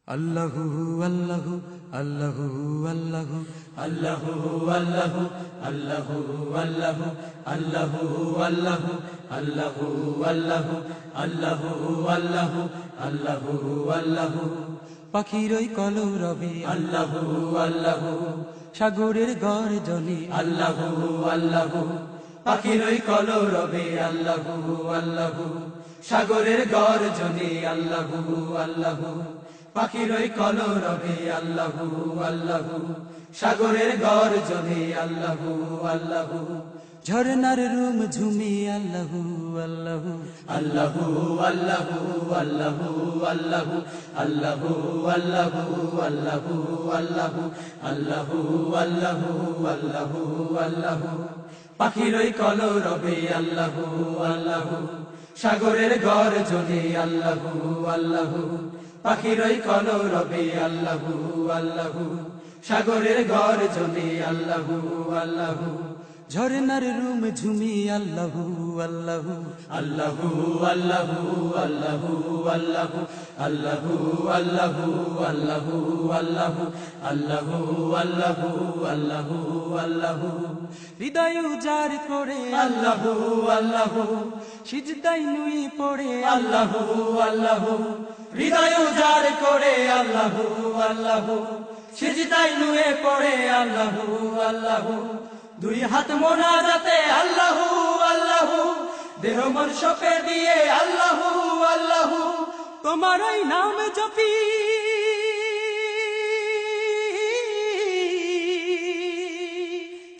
আল্লাহু আল্লাহু আল্লাহু আল্লাহু আল্লাহু আল্লাহু আল্লাহু আল্লাহু আল্লাহু আল্লাহু আল্লাহু আল্লাহু আল্লাহু আল্লাহু আল্লাহু আল্লাহু পাখির ওই কলরবে আল্লাহু আল্লাহু সাগরের গর্জনে আল্লাহু আল্লাহু পাখির ওই কলরবে আল্লাহু আল্লাহু সাগরের গর্জনে আল্লাহু আল্লাহু পাখির ওই কলরবে আল্লাহু আল্লাহু সাগরের গর্জনে আল্লাহু আল্লাহু ঝরনার রুম ঝুমি আল্লাহু আল্লাহু আল্লাহু আল্লাহু আল্লাহু আল্লাহু আল্লাহু আল্লাহু আল্লাহু আল্লাহু আল্লাহু আল্লাহু আল্লাহু আল্লাহু পাখির ওই কলরবে আল্লাহু আল্লাহু সাগরের গর্জনে আল্লাহু আল্লাহু পাখির ওই কলরবে আল্লাহু আল্লাহু সাগরের গর্জনে আল্লাহু আল্লাহু ঝরনার রুম ঝুমি আল্লাহু আল্লাহু আল্লাহু আল্লাহু আল্লাহু আল্লাহু আল্লাহু আল্লাহু আল্লাহু আল্লাহু আল্লাহু আল্লাহু আল্লাহু আল্লাহু হৃদয় উজাড় করে আল্লাহু আল্লাহু সিজদায় নুই পড়ে আল্লাহু আল্লাহু হৃদয় উজাড় করে আল্লাহু আল্লাহু সিজদায় নুয়ে পড়ে আল্লাহু আল্লাহু দুই হাত মোনাজাতে আল্লাহু আল্লাহু দেহ মন সপে দিয়ে আল্লাহু আল্লাহু তোমার ওই নাম জপি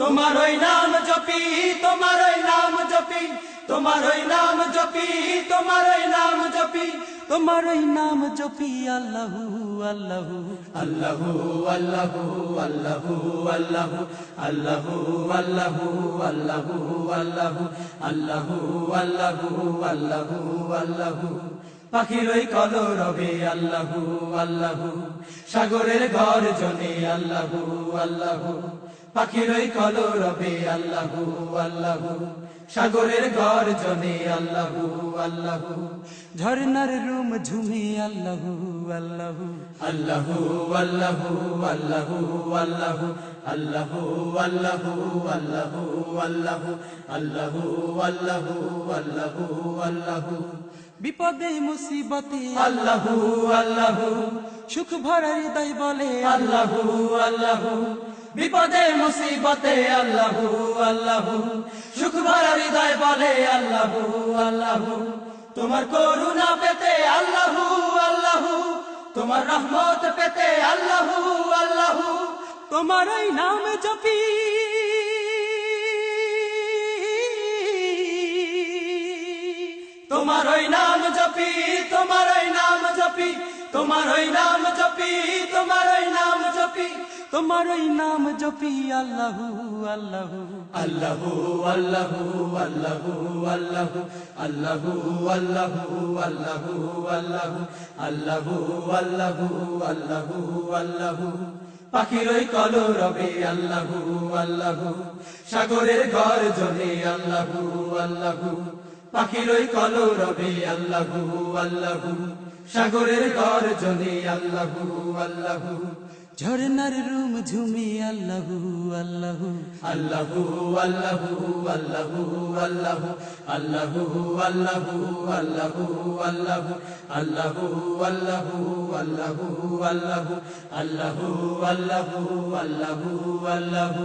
তোমার ওই নাম জপি তোমার ওই নাম জপি তোমার ওই নাম জপি তোমার ওই নাম জপি তোমার ওই নাম জপি আল্লাহু আল্লাহু আল্লাহু আল্লাহু আল্লাহু আল্লাহু আল্লাহু আল্লাহু আল্লাহু আল্লাহু আল্লাহু আল্লাহু আল্লাহু আল্লাহু পাখির ওই কলরবে আল্লাহু আল্লাহু সাগরের গর্জনে আল্লাহু আল্লাহু পাখির ওই কলরবে আল্লাহু আল্লাহু সাগরের গর্জনে আল্লাহু আল্লাহু ঝরনার রুম ঝুমি আল্লাহু আল্লাহু আল্লাহু আল্লাহু আল্লাহু আল্লাহু আল্লাহু আল্লাহু আল্লাহু আল্লাহু আল্লাহু আল্লাহু আল্লাহু আল্লাহু বিপদে মুসিবতে আল্লাহু আল্লাহু সুখ ভরা হৃদয় বলে আল্লাহু আল্লাহু বিপদে মুসিবতে আল্লাহু আল্লাহু সুখ ভরা হৃদয় বলে আল্লাহু আল্লাহু তোমার করুণা পেতে আল্লাহু আল্লাহু তোমার রহমত পেতে আল্লাহু আল্লাহু তোমার ওই নাম জপি তোমার ওই নাম জপি তোমার ওই নাম জপি তোমার ওই নাম জপি তোমার ওই নাম জপি তোমার ওই নাম জপি আল্লাহু আল্লাহু আল্লাহু আল্লাহু আল্লাহু আল্লাহু আল্লাহু আল্লাহু আল্লাহু আল্লাহু আল্লাহু আল্লাহু আল্লাহু আল্লাহু পাখির ওই কলরবে আল্লাহু আল্লাহু সাগরের গর্জনে আল্লাহু আল্লাহু পাখির ওই কলরবে আল্লাহু আল্লাহু সাগরের গর্জনে আল্লাহু আল্লাহু ঝরনার রুম ঝুমি আল্লাহু আল্লাহু আল্লাহু আল্লাহু আল্লাহু আল্লাহু আল্লাহু আল্লাহু আল্লাহু আল্লাহু আল্লাহু আল্লাহু আল্লাহু আল্লাহু আল্লাহু আল্লাহু আল্লাহু আল্লাহু